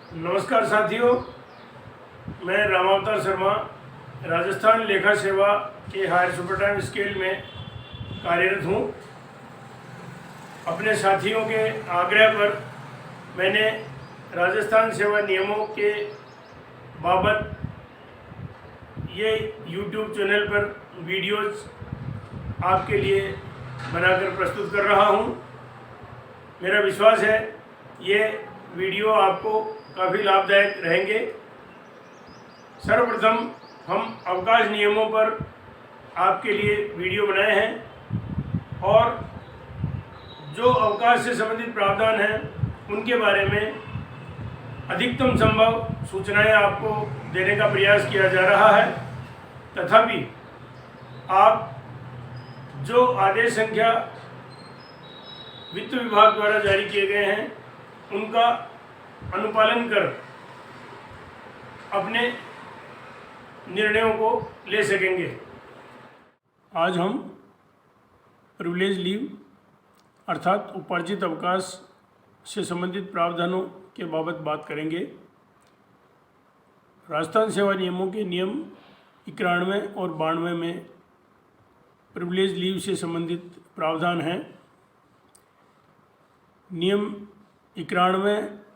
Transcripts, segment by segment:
नमस्कार साथियों, मैं रामावतार शर्मा राजस्थान लेखा सेवा के हायर सुपर टाइम स्केल में कार्यरत हूँ। अपने साथियों के आग्रह पर मैंने राजस्थान सेवा नियमों के बाबत ये YouTube चैनल पर वीडियोस आपके लिए बनाकर प्रस्तुत कर रहा हूँ। मेरा विश्वास है ये वीडियो आपको काफ़ी लाभदायक रहेंगे। सर्वप्रथम हम अवकाश नियमों पर आपके लिए वीडियो बनाए हैं और जो अवकाश से संबंधित प्रावधान हैं उनके बारे में अधिकतम संभव सूचनाएं आपको देने का प्रयास किया जा रहा है। तथापि आप जो आदेश संख्या वित्त विभाग द्वारा जारी किए गए हैं उनका अनुपालन कर अपने निर्णयों को ले सकेंगे। आज हम प्रिविलेज लीव अर्थात उपार्जित अवकाश से संबंधित प्रावधानों के बाबत बात करेंगे। राजस्थान सेवा नियमों के नियम 91 और 92 में प्रिविलेज लीव से संबंधित प्रावधान हैं। नियम 91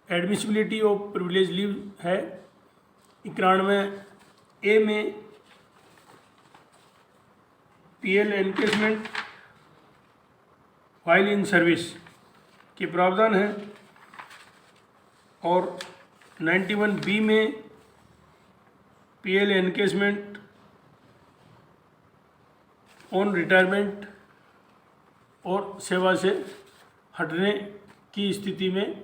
एडमिसिबिलिटी ऑफ प्रिविलेज लीव है। 91 ए में PL encashment file in service के प्रावधान है और 91 बी में पीएल एनकेसमेंट ऑन रिटायरमेंट और सेवा से हटने की स्थिति में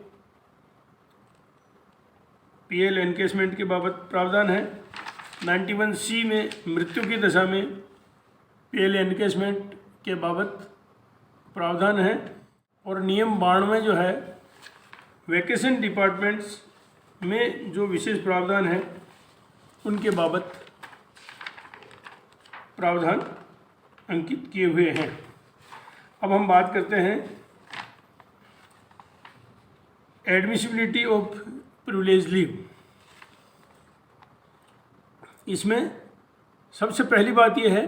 पीएल एनकेसमेंट के बाबत प्रावधान है। 91 सी में मृत्यु की दशा में पीएल एनकेसमेंट के बाबत प्रावधान है और नियम 92 जो है वैकेशन डिपार्टमेंट्स में जो विशेष प्रावधान है उनके बाबत प्रावधान अंकित किए हुए हैं। अब हम बात करते हैं एडमिसिबिलिटी ऑफ प्रिविलेज लीव। इसमें सबसे पहली बात यह है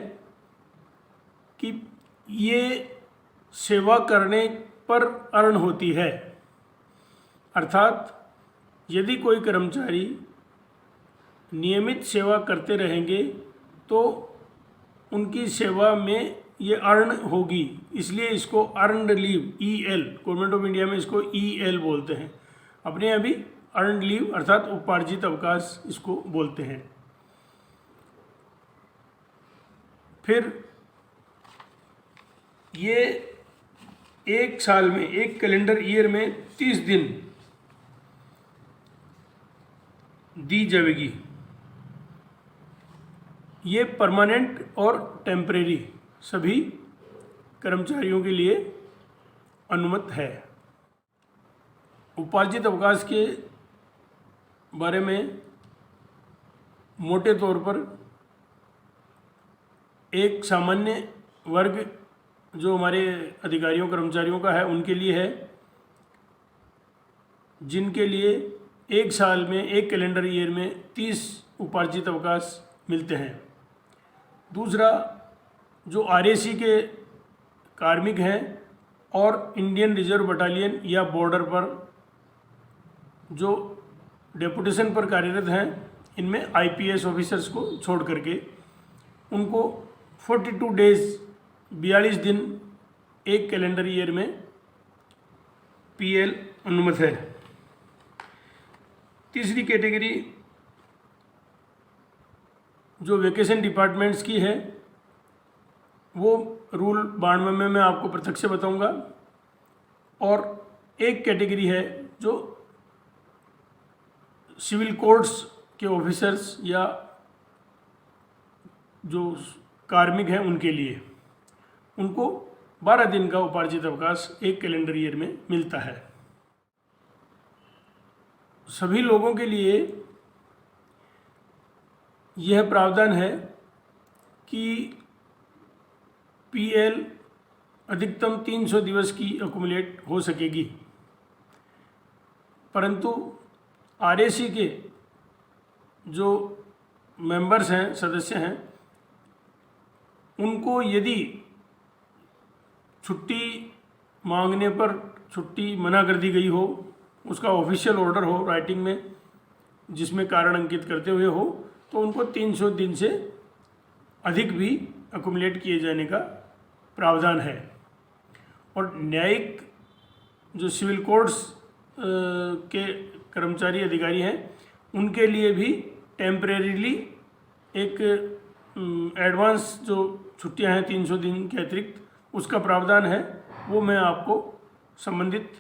कि ये सेवा करने पर अर्न होती है, अर्थात यदि कोई कर्मचारी नियमित सेवा करते रहेंगे तो उनकी सेवा में ये अर्न होगी, इसलिए इसको earned leave EL government of India में इसको EL बोलते हैं। अपने यहाँ भी अर्नड लीव अर्थात उपार्जित अवकाश इसको बोलते हैं। फिर ये एक साल में, एक कैलेंडर ईयर में 30 दिन दी जाएगी। ये परमानेंट और टेम्परेरी सभी कर्मचारियों के लिए अनुमत है। उपार्जित अवकाश के बारे में मोटे तौर पर एक सामान्य वर्ग जो हमारे अधिकारियों कर्मचारियों का है उनके लिए है, जिनके लिए एक साल में, एक कैलेंडर ईयर में 30 उपार्जित अवकाश मिलते हैं। दूसरा, जो RAC के कार्मिक हैं और इंडियन रिजर्व बटालियन या बॉर्डर पर जो डेपुटेशन पर कार्यरत हैं, इनमें IPS ऑफिसर्स को छोड़ करके उनको 42 डेज 42 दिन एक कैलेंडर ईयर में PL अनुमत है। तीसरी कैटेगरी जो वेकेशन डिपार्टमेंट्स की है वो रूल 92 में मैं आपको पृथक से बताऊंगा। और एक कैटेगरी है जो सिविल कोर्ट्स के ऑफिसर्स या जो कार्मिक हैं उनके लिए, उनको 12 दिन का उपार्जित अवकाश एक कैलेंडर ईयर में मिलता है। सभी लोगों के लिए यह प्रावधान है कि PL अधिकतम 300 दिवस की अकुमुलेट हो सकेगी। परंतु आरएसी के जो मेंबर्स हैं, सदस्य हैं, उनको यदि छुट्टी मांगने पर छुट्टी मना कर दी गई हो, उसका ऑफिशियल ऑर्डर हो राइटिंग में जिसमें कारण अंकित करते हुए हो, तो उनको 300 दिन से अधिक भी अकुमुलेट किए जाने का प्रावधान है। और न्यायिक जो सिविल कोर्ट्स के कर्मचारी अधिकारी हैं, उनके लिए भी टेम्परेरीली एक एडवांस जो छुट्टियां हैं 300 दिन के अतिरिक्त, उसका प्रावधान है। वो मैं आपको संबंधित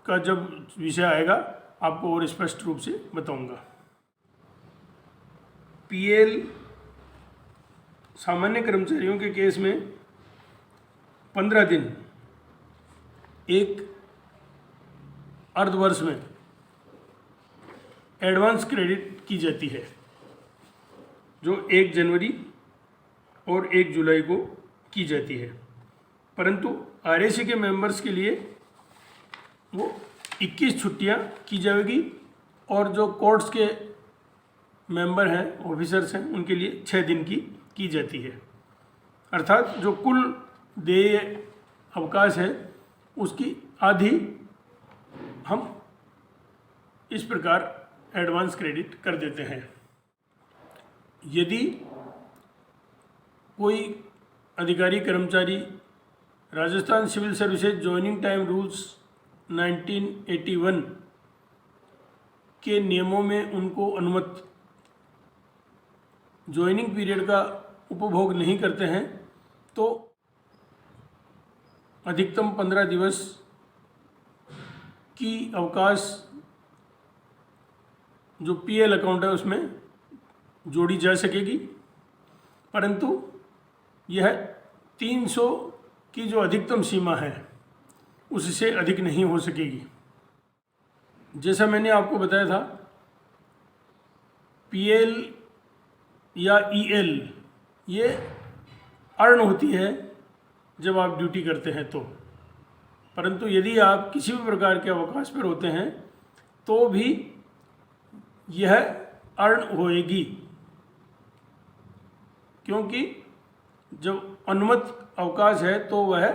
का जब विषय आएगा आपको और स्पष्ट रूप से बताऊंगा। पीएल सामान्य कर्मचारियों के केस में 15 दिन एक अर्धवर्ष में एडवांस क्रेडिट की जाती है, जो 1 जनवरी और 1 जुलाई को की जाती है। परंतु आरएसी के मेंबर्स के लिए वो 21 छुट्टियां की जाएगी और जो कोर्ट्स के मेंबर हैं, ऑफिसर्स हैं, उनके लिए 6 दिन की जाती है। अर्थात जो कुल देय अवकाश है उसकी आधी हम इस प्रकार एडवांस क्रेडिट कर देते हैं। यदि कोई अधिकारी कर्मचारी Rajasthan civil services joining time rules 1981 के नियमों में उनको अनुमत ज्वाइनिंग पीरियड का उपभोग नहीं करते हैं, तो अधिकतम 15 दिवस की अवकाश जो पीएल अकाउंट है उसमें जोड़ी जा सकेगी। परंतु यह 300 की जो अधिकतम सीमा है उससे अधिक नहीं हो सकेगी। जैसा मैंने आपको बताया था, पीएल या ईएल ये अर्न होती है जब आप ड्यूटी करते हैं तो, परंतु यदि आप किसी भी प्रकार के अवकाश पर होते हैं तो भी यह अर्न होएगी, क्योंकि जब अनुमत अवकाश है तो वह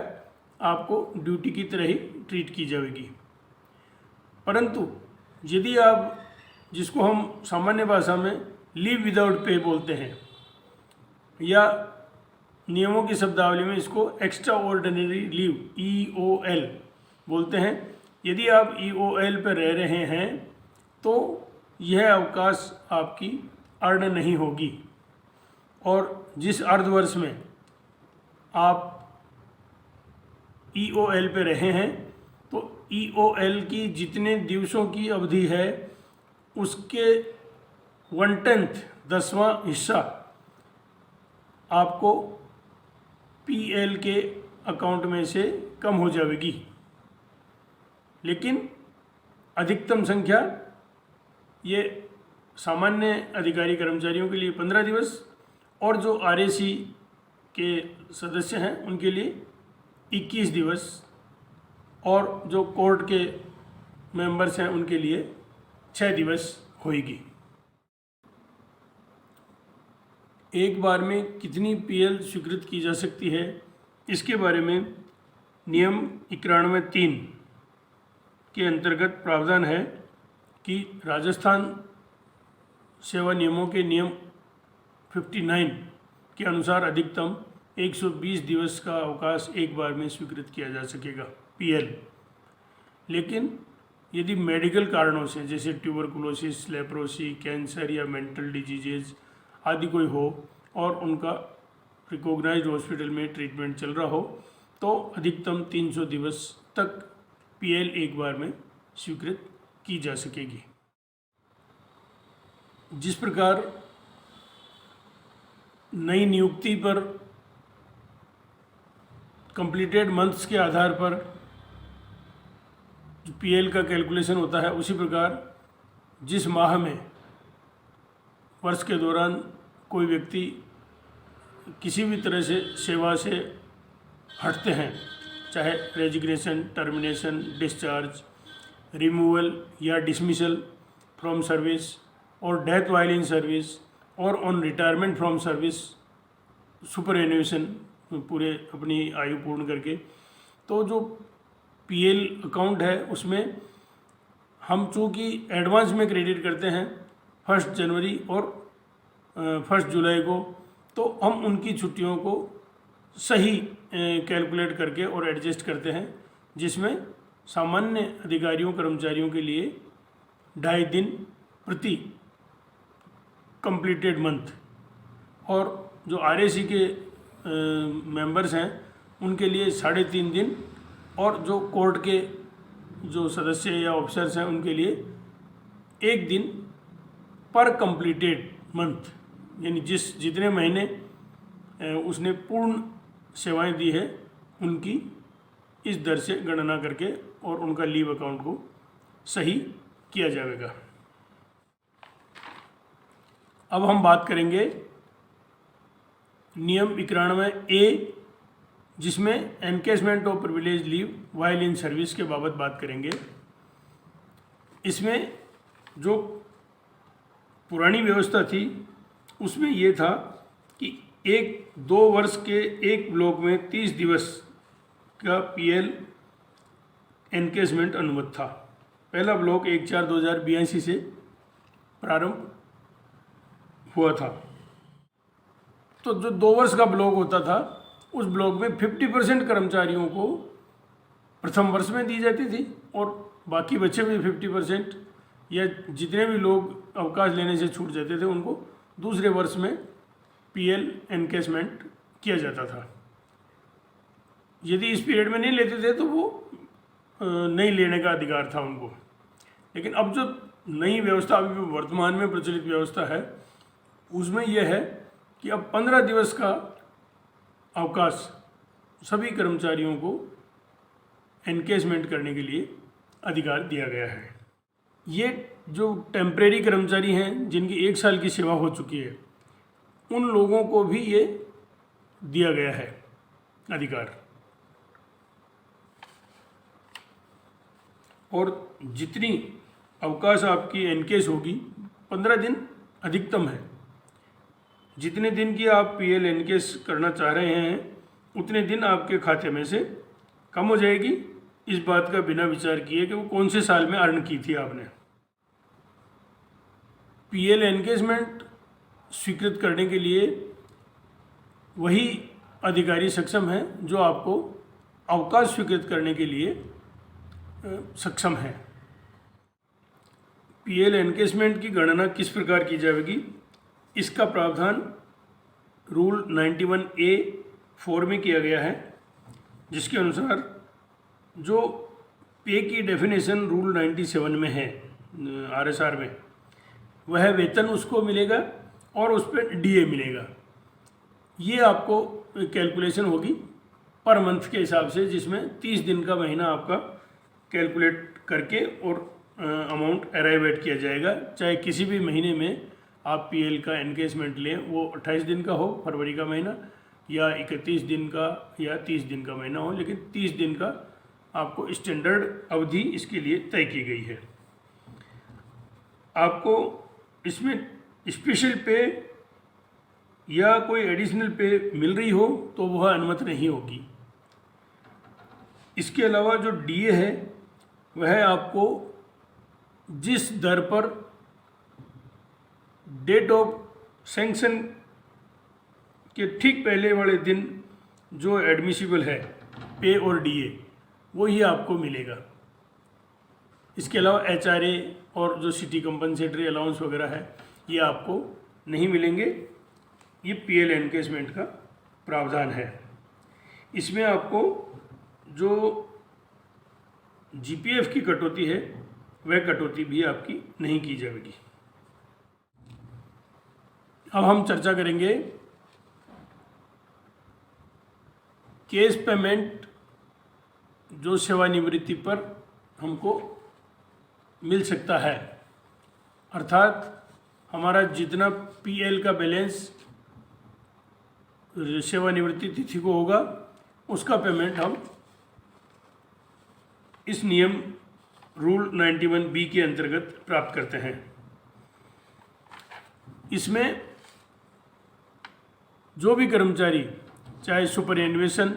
आपको ड्यूटी की तरह ही ट्रीट की जाएगी। परंतु यदि आप, जिसको हम सामान्य भाषा में लीव विदाउट पे बोलते हैं, या नियमों की शब्दावली में इसको एक्स्ट्रा ऑर्डिनरी लीव EOL बोलते हैं, यदि आप EOL पर रह रहे हैं तो यह अवकाश आपकी अर्न नहीं होगी। और जिस अर्धवर्ष में आप EOL पे रहे हैं तो EOL की जितने दिवसों की अवधि है उसके 1/10 10वां हिस्सा आपको पीएल के अकाउंट में से कम हो जाएगी। लेकिन अधिकतम संख्या ये सामान्य अधिकारी कर्मचारियों के लिए 15 दिवस और जो आरएसी के सदस्य हैं उनके लिए 21 दिवस और जो कोर्ट के मेंबर्स हैं उनके लिए 6 दिवस होगी। एक बार में कितनी पीएल स्वीकृत की जा सकती है, इसके बारे में नियम 91(3) के अंतर्गत प्रावधान है कि राजस्थान सेवा नियमों के नियम 59 के अनुसार अधिकतम 120 दिवस का अवकाश एक बार में स्वीकृत किया जा सकेगा पीएल। लेकिन यदि मेडिकल कारणों से, जैसे ट्यूबरकुलोसिस, लेप्रोसी, कैंसर या मेंटल डिजीजेज आदि कोई हो और उनका रिकॉग्नाइज्ड हॉस्पिटल में ट्रीटमेंट चल रहा हो, तो अधिकतम 300 दिवस तक पीएल एक बार में स्वीकृत की जा सकेगी। जिस प्रकार नई नियुक्ति पर कंप्लीटेड मंथ्स के आधार पर जो पीएल का कैलकुलेशन होता है, उसी प्रकार जिस माह में वर्ष के दौरान कोई व्यक्ति किसी भी तरह से सेवा से हटते हैं, चाहे रेजिग्नेशन, टर्मिनेशन, डिस्चार्ज रिमूवल या डिसमिसल फ्रॉम सर्विस और डेथ वाइल इन सर्विस और on retirement from service superannuation पूरे अपनी आयु पूर्ण करके। तो जो पीएल अकाउंट है उसमें हम चूँकि एडवांस में क्रेडिट करते हैं 1 जनवरी और 1 जुलाई को, तो हम उनकी छुट्टियों को सही कैलकुलेट करके और एडजस्ट करते हैं, जिसमें सामान्य अधिकारियों कर्मचारियों के लिए 2.5 दिन प्रति कंप्लीटेड मंथ और जो आरएसी के मेंबर्स हैं उनके लिए 3.5 दिन और जो कोर्ट के जो सदस्य या ऑफिसर्स हैं उनके लिए 1 दिन पर कंप्लीटेड मंथ, यानी जितने महीने उसने पूर्ण सेवाएं दी है उनकी इस दर से गणना करके और उनका लीव अकाउंट को सही किया जाएगा। अब हम बात करेंगे नियम 91A, जिसमें encashment of privilege leave while in service के बाबत बात करेंगे। इसमें जो पुरानी व्यवस्था थी उसमें ये था कि 2 वर्ष के एक ब्लॉक में 30 दिवस का पीएल एनकेसमेंट अनुमत था। पहला ब्लॉक 1/4/2082 से प्रारंभ हुआ था। तो जो 2 वर्ष का ब्लॉक होता था उस ब्लॉक में 50% कर्मचारियों को प्रथम वर्ष में दी जाती थी और बाकी बचे हुए 50% या जितने भी लोग अवकाश लेने से छूट जाते थे उनको दूसरे वर्ष में पीएल एनकेसमेंट किया जाता था। यदि इस पीरियड में नहीं लेते थे तो वो नहीं लेने का अधिकार था उनको। लेकिन अब जो नई व्यवस्था अभी वर्तमान में प्रचलित व्यवस्था है उसमें यह है कि अब 15 दिवस का अवकाश सभी कर्मचारियों को एनकेसमेंट करने के लिए अधिकार दिया गया है। ये जो टेम्परेरी कर्मचारी हैं जिनकी 1 साल की सेवा हो चुकी है उन लोगों को भी ये दिया गया है अधिकार। और जितनी अवकाश आपकी एनकेस होगी 15 दिन अधिकतम है। जितने दिन की आप पीएल एनकेस करना चाह रहे हैं उतने दिन आपके खाते में से कम हो जाएगी, इस बात का बिना विचार किए कि वो कौन से साल में अर्न की थी आपने। पीएल एनकेसमेंट स्वीकृत करने के लिए वही अधिकारी सक्षम है जो आपको अवकाश स्वीकृत करने के लिए सक्षम है। पीएल एनकेसमेंट की गणना किस प्रकार की जाएगी, इसका प्रावधान रूल 91A(4) में किया गया है, जिसके अनुसार जो पे की डेफिनेशन रूल 97 में है आरएसआर में, वह वेतन उसको मिलेगा और उस पर डीए मिलेगा। ये आपको कैलकुलेशन होगी पर मंथ के हिसाब से, जिसमें 30 दिन का महीना आपका कैलकुलेट करके और अमाउंट अराइवेट किया जाएगा। चाहे किसी भी महीने में आप पीएल का एनकेसमेंट लें, वो 28 दिन का हो फरवरी का महीना या 31 दिन का या 30 दिन का महीना हो, लेकिन 30 दिन का आपको स्टैंडर्ड अवधि इसके लिए तय की गई है। आपको इसमें स्पेशल पे या कोई एडिशनल पे मिल रही हो तो वह अनुमत नहीं होगी। इसके अलावा जो डीए है वह आपको जिस दर पर डेट ऑफ सैंक्शन के ठीक पहले वाले दिन जो एडमिसिबल है पे और डीए, वो ही आपको मिलेगा। इसके अलावा एचआरए और जो सिटी कंपनसेटरी अलाउंस वगैरह है ये आपको नहीं मिलेंगे। ये पीएल एनकेसमेंट का प्रावधान है। इसमें आपको जो जीपीएफ की कटौती है वह कटौती भी आपकी नहीं की जाएगी। अब हम चर्चा करेंगे केस पेमेंट जो सेवानिवृत्ति पर हमको मिल सकता है, अर्थात हमारा जितना पीएल का बैलेंस सेवानिवृत्ति तिथि को होगा उसका पेमेंट हम इस नियम रूल 91B के अंतर्गत प्राप्त करते हैं। इसमें जो भी कर्मचारी चाहे सुपरएनुएशन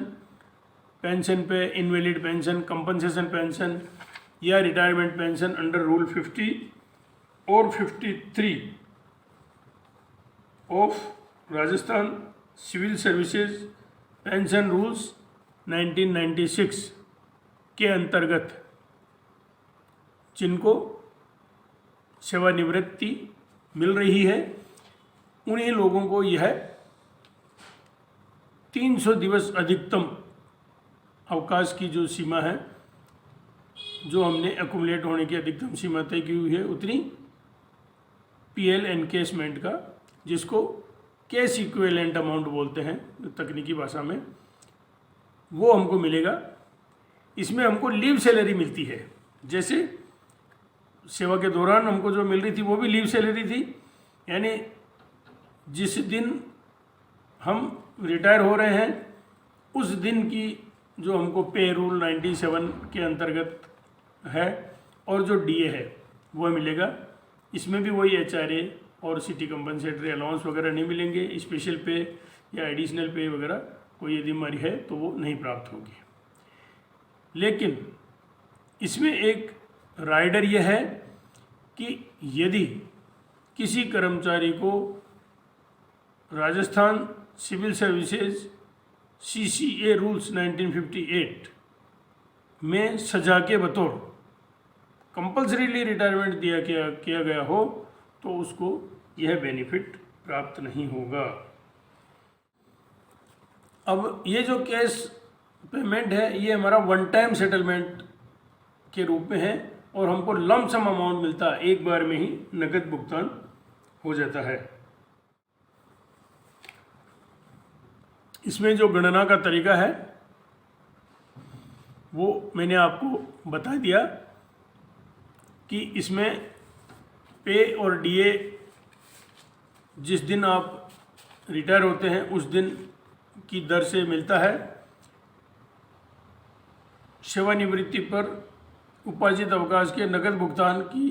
पेंशन पे, इनवैलिड पेंशन, कंपनसेशन पेंशन या रिटायरमेंट पेंशन अंडर रूल 50 और 53 of Rajasthan civil services pension rules 1996 के अंतर्गत जिनको सेवानिवृत्ति मिल रही है, उन्हीं लोगों को यह 300 दिवस अधिकतम अवकाश की जो सीमा है, जो हमने एक्युमुलेट होने की अधिकतम सीमा तय की हुई है, उतनी पीएल एनकेसमेंट का, जिसको कैश इक्विवेलेंट अमाउंट बोलते हैं तकनीकी भाषा में, वो हमको मिलेगा। इसमें हमको लीव सैलरी मिलती है। जैसे सेवा के दौरान हमको जो मिल रही थी वो भी लीव सैलरी थी, यानी जिस दिन हम रिटायर हो रहे हैं उस दिन की जो हमको पे रूल 97 के अंतर्गत है और जो डीए है वो मिलेगा। इसमें भी वही एचआरए और सिटी कंपनसेटरी अलाउंस वगैरह नहीं मिलेंगे। स्पेशल पे या एडिशनल पे वगैरह कोई यदि हमारी है तो वो नहीं प्राप्त होगी। लेकिन इसमें एक राइडर यह है कि यदि किसी कर्मचारी को Rajasthan civil services CCA rules 1958 में सजा के बतौर कंपल्सरीली रिटायरमेंट किया गया हो तो उसको यह बेनिफिट प्राप्त नहीं होगा। अब ये जो कैश पेमेंट है ये हमारा वन टाइम सेटलमेंट के रूप में है और हमको लम सम अमाउंट मिलता है, एक बार में ही नकद भुगतान हो जाता है। इसमें जो गणना का तरीका है वो मैंने आपको बता दिया कि इसमें पे और डीए जिस दिन आप रिटायर होते हैं उस दिन की दर से मिलता है। सेवानिवृत्ति पर उपार्जित अवकाश के नकद भुगतान की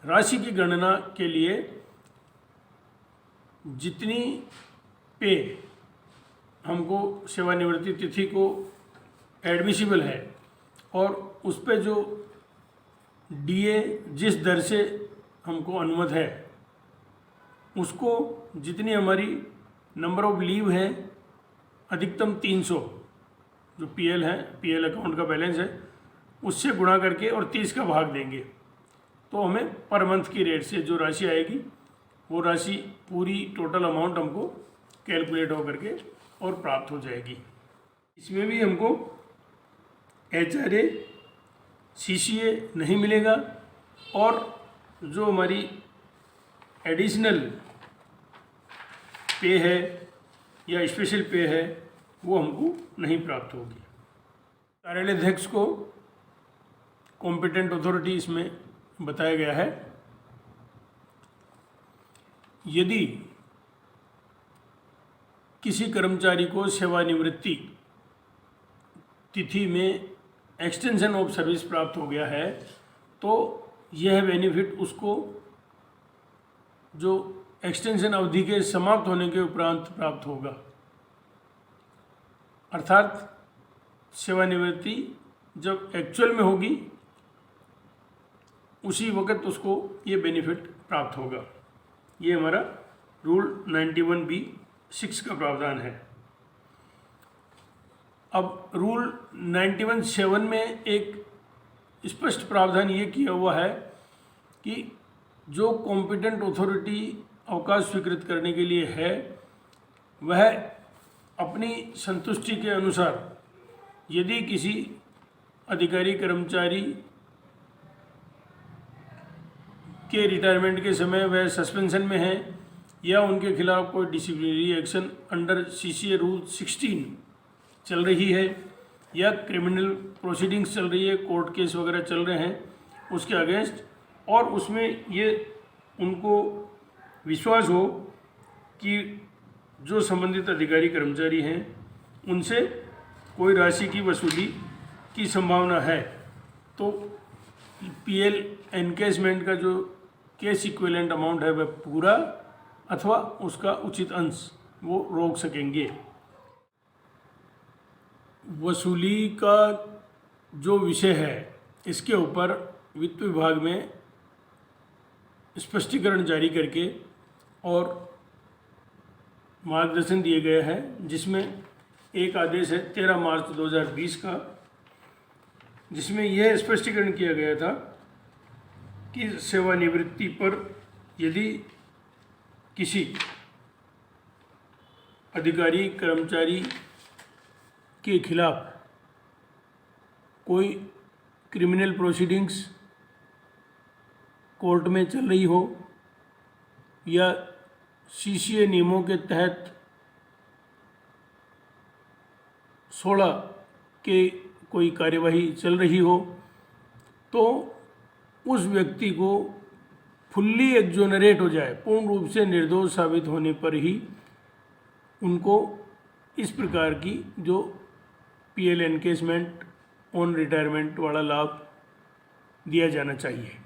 राशि की गणना के लिए जितनी पे हमको सेवानिवृत्ति तिथि को एडमिसिबल है और उस पर जो डीए जिस दर से हमको अनुमत है उसको जितनी हमारी नंबर ऑफ लीव है अधिकतम 300 जो पीएल है, पीएल अकाउंट का बैलेंस है, उससे गुणा करके और 30 का भाग देंगे तो हमें पर मंथ की रेट से जो राशि आएगी वो राशि पूरी टोटल अमाउंट हमको कैलकुलेट हो करके और प्राप्त हो जाएगी। इसमें भी हमको एचआरए सीसीए नहीं मिलेगा और जो हमारी एडिशनल पे है या स्पेशल पे है वो हमको नहीं प्राप्त होगी। कार्यालय अध्यक्ष को कॉम्पिटेंट अथॉरिटी इसमें बताया गया है। यदि किसी कर्मचारी को सेवानिवृत्ति तिथि में एक्सटेंशन ऑफ सर्विस प्राप्त हो गया है तो यह बेनिफिट उसको जो एक्सटेंशन अवधि के समाप्त होने के उपरांत प्राप्त होगा। अर्थात सेवानिवृत्ति जब एक्चुअल में होगी उसी वक्त उसको ये बेनिफिट प्राप्त होगा। ये हमारा रूल 91B(6) का प्रावधान है। अब रूल 91(7) में एक स्पष्ट प्रावधान ये किया हुआ है कि जो कॉम्पिटेंट अथॉरिटी अवकाश स्वीकृत करने के लिए है वह अपनी संतुष्टि के अनुसार यदि किसी अधिकारी कर्मचारी के रिटायरमेंट के समय वह सस्पेंशन में है या उनके खिलाफ कोई disciplinary action under CCA rule 16 चल रही है या क्रिमिनल प्रोसीडिंग्स चल रही है, कोर्ट केस वगैरह चल रहे हैं उसके अगेंस्ट, और उसमें ये उनको विश्वास हो कि जो संबंधित अधिकारी कर्मचारी हैं उनसे कोई राशि की वसूली की संभावना है तो पीएल एनकेशमेंट का जो केस इक्विवेलेंट अमाउंट है वह पूरा अथवा उसका उचित अंश वो रोक सकेंगे। वसूली का जो विषय है इसके ऊपर वित्त विभाग में स्पष्टीकरण जारी करके और मार्गदर्शन दिए गए हैं, जिसमें एक आदेश है 13 मार्च 2020 का, जिसमें यह स्पष्टीकरण किया गया था कि सेवानिवृत्ति पर यदि किसी अधिकारी कर्मचारी के खिलाफ कोई क्रिमिनल प्रोसीडिंग्स कोर्ट में चल रही हो या सीसीए नियमों के तहत 16 के कोई कार्यवाही चल रही हो, तो उस व्यक्ति को फुल्ली एक्जोनरेट हो जाए, पूर्ण रूप से निर्दोष साबित होने पर ही उनको इस प्रकार की जो पीएल एनकेशमेंट ऑन रिटायरमेंट वाला लाभ दिया जाना चाहिए।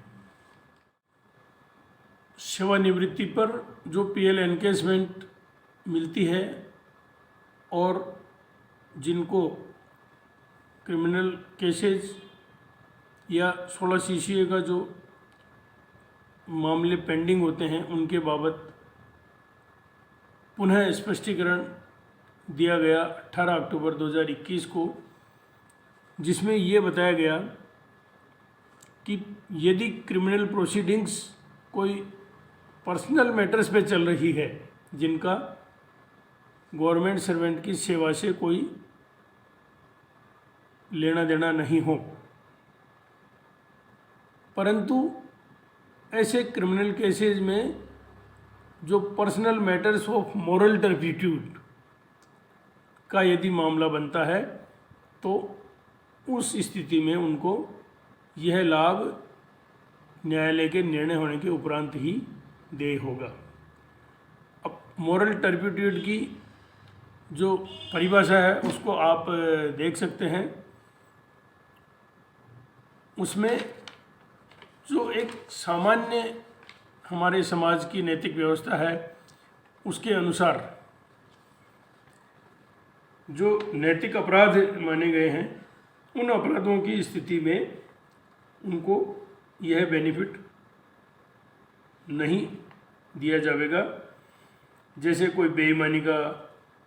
सेवानिवृत्ति पर जो पीएल एनकेशमेंट मिलती है और जिनको क्रिमिनल केसेस या 16 सीसीए का जो मामले पेंडिंग होते हैं उनके बाबत पुनः स्पष्टीकरण दिया गया 18 अक्टूबर 2021 को, जिसमें ये बताया गया कि यदि क्रिमिनल प्रोसीडिंग्स कोई पर्सनल मैटर्स पे चल रही है जिनका गवर्नमेंट सर्वेंट की सेवा से कोई लेना देना नहीं हो, परंतु ऐसे क्रिमिनल केसेस में जो personal matters of moral turpitude का यदि मामला बनता है तो उस स्थिति में उनको यह लाभ न्यायालय के निर्णय होने के उपरांत ही देय होगा। अब मॉरल टर्पिट्यूड की जो परिभाषा है उसको आप देख सकते हैं। उसमें जो एक सामान्य हमारे समाज की नैतिक व्यवस्था है उसके अनुसार जो नैतिक अपराध माने गए हैं उन अपराधों की स्थिति में उनको यह बेनिफिट नहीं दिया जाएगा। जैसे कोई बेईमानी का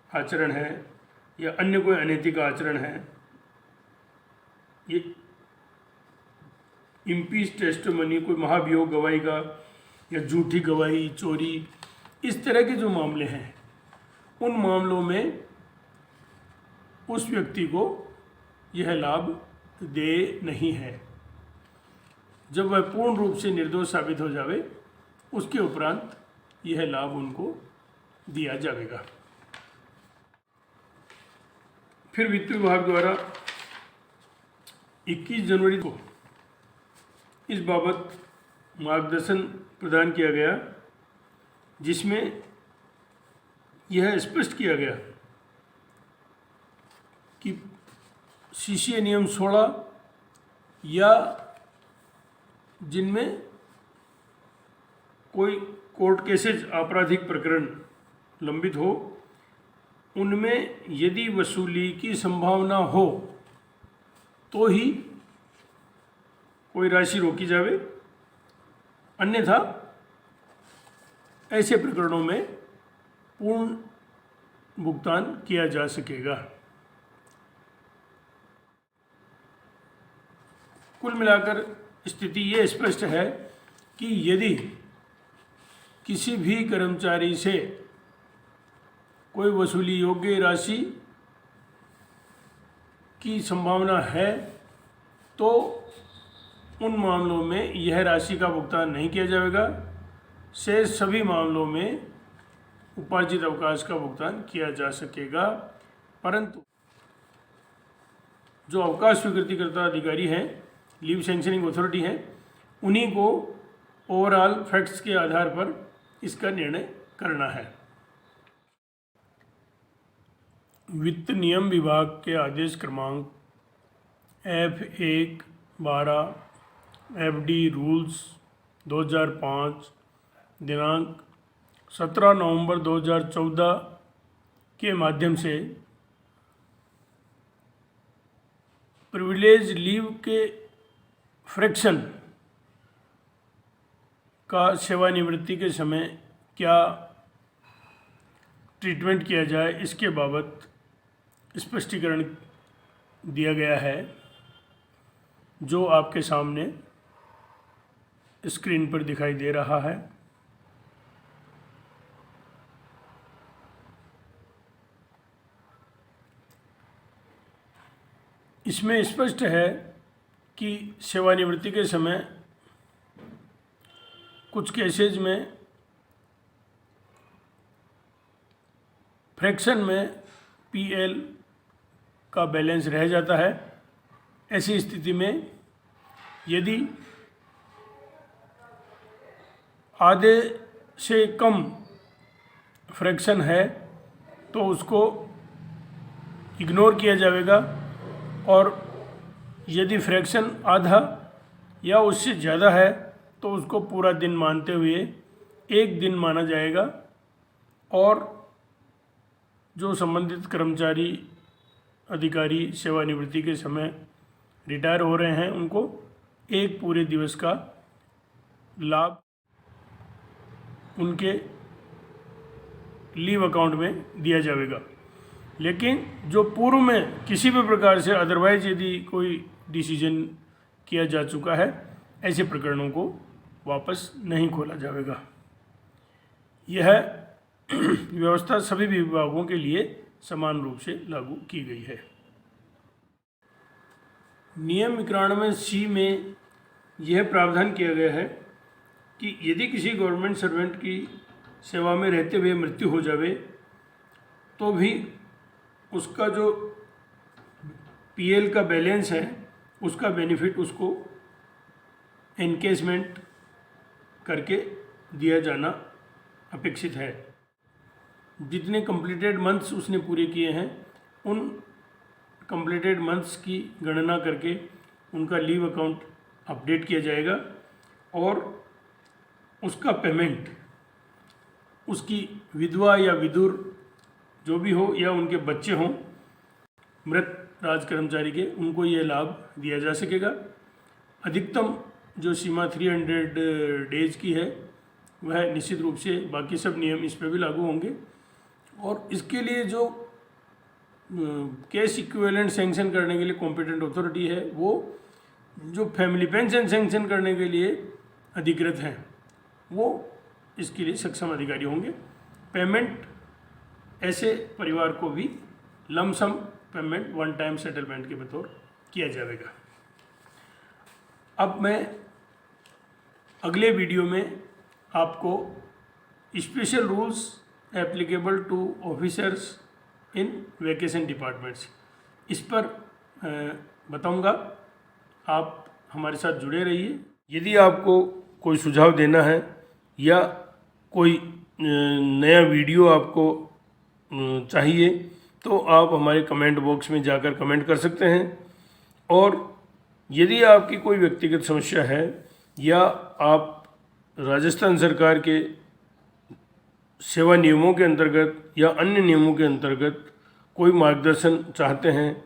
आचरण है या अन्य कोई अनैतिक आचरण है, ये इम्पीच टेस्टिमनी, कोई महाभियोग गवाही का या झूठी गवाही, चोरी, इस तरह के जो मामले हैं उन मामलों में उस व्यक्ति को यह लाभ दे नहीं है। जब वह पूर्ण रूप से निर्दोष साबित हो जावे उसके उपरांत यह लाभ उनको दिया जाएगा। फिर वित्त विभाग द्वारा 21 जनवरी को इस बाबत मार्गदर्शन प्रदान किया गया, जिसमें यह स्पष्ट किया गया कि सीसीए नियम 16 या जिनमें कोई कोर्ट केसेज आपराधिक प्रकरण लंबित हो, उनमें यदि वसूली की संभावना हो तो ही कोई राशि रोकी जावे, अन्यथा ऐसे प्रकरणों में पूर्ण भुगतान किया जा सकेगा। कुल मिलाकर स्थिति ये स्पष्ट है कि यदि किसी भी कर्मचारी से कोई वसूली योग्य राशि की संभावना है तो उन मामलों में यह राशि का भुगतान नहीं किया जाएगा। शेष सभी मामलों में उपार्जित अवकाश का भुगतान किया जा सकेगा, परंतु जो अवकाश स्वीकृतिकर्ता अधिकारी हैं, लीव सैंक्शनिंग अथॉरिटी है, उन्हीं को ओवरऑल फैक्ट्स के आधार पर इसका निर्णय करना है। वित्त नियम विभाग के आदेश क्रमांक F1/12 FD रूल्स 2005 दिनांक 17 नवंबर 2014 के माध्यम से प्रिविलेज लीव के फ्रैक्शन का सेवानिवृत्ति के समय क्या ट्रीटमेंट किया जाए, इसके बाबत स्पष्टीकरण दिया गया है, जो आपके सामने स्क्रीन पर दिखाई दे रहा है। इसमें स्पष्ट है कि सेवानिवृत्ति के समय कुछ केसेज में फ्रैक्शन में PL का बैलेंस रह जाता है। ऐसी स्थिति में यदि आधे से कम फ्रैक्शन है तो उसको इग्नोर किया जाएगा, और यदि फ्रैक्शन आधा या उससे ज़्यादा है तो उसको पूरा दिन मानते हुए एक दिन माना जाएगा, और जो संबंधित कर्मचारी अधिकारी सेवानिवृत्ति के समय रिटायर हो रहे हैं उनको एक पूरे दिवस का लाभ उनके लीव अकाउंट में दिया जाएगा। लेकिन जो पूर्व में किसी भी प्रकार से अदरवाइज यदि कोई डिसीजन किया जा चुका है, ऐसे प्रकरणों को वापस नहीं खोला जाएगा। यह व्यवस्था सभी विभागों के लिए समान रूप से लागू की गई है। नियम 91C में यह प्रावधान किया गया है कि यदि किसी गवर्नमेंट सर्वेंट की सेवा में रहते हुए मृत्यु हो जावे तो भी उसका जो PL का बैलेंस है उसका बेनिफिट उसको एनकेसमेंट करके दिया जाना अपेक्षित है। जितने कंप्लीटेड मंथ्स उसने पूरे किए हैं उन कंप्लीटेड मंथ्स की गणना करके उनका लीव अकाउंट अपडेट किया जाएगा, और उसका पेमेंट उसकी विधवा या विधुर जो भी हो या उनके बच्चे हों मृत राज कर्मचारी के, उनको ये लाभ दिया जा सकेगा। अधिकतम जो सीमा 300 डेज की है वह निश्चित रूप से बाकी सब नियम इस पर भी लागू होंगे, और इसके लिए जो केस इक्विवेलेंट सैंक्शन करने के लिए कॉम्पिटेंट अथॉरिटी है वो जो फैमिली पेंशन सैंक्शन करने के लिए अधिकृत हैं वो इसके लिए सक्षम अधिकारी होंगे। पेमेंट ऐसे परिवार को भी lump sum payment one time settlement के बतौर किया जाएगा। अब मैं अगले वीडियो में आपको special rules applicable to officers in vacation departments इस पर बताऊंगा। आप हमारे साथ जुड़े रहिए। यदि आपको कोई सुझाव देना है या कोई नया वीडियो आपको चाहिए तो आप हमारे कमेंट बॉक्स में जाकर कमेंट कर सकते हैं, और यदि आपकी कोई व्यक्तिगत समस्या है या आप राजस्थान सरकार के सेवा नियमों के अंतर्गत या अन्य नियमों के अंतर्गत कोई मार्गदर्शन चाहते हैं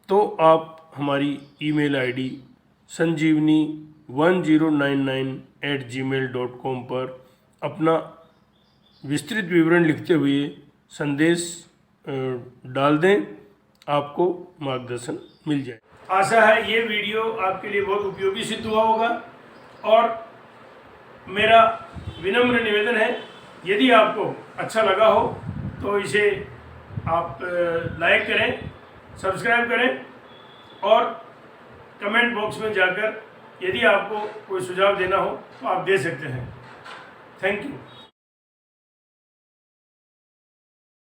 तो आप हमारी ईमेल ID sanjeevani1099@gmail.com पर अपना विस्तृत विवरण लिखते हुए संदेश डाल दें, आपको मार्गदर्शन मिल जाए। आशा है ये वीडियो आपके लिए बहुत उपयोगी सिद्ध हुआ होगा, और मेरा विनम्र निवेदन है यदि आपको अच्छा लगा हो तो इसे आप लाइक करें, सब्सक्राइब करें, और कमेंट बॉक्स में जाकर यदि आपको कोई सुझाव देना हो तो आप दे सकते हैं। Thank you.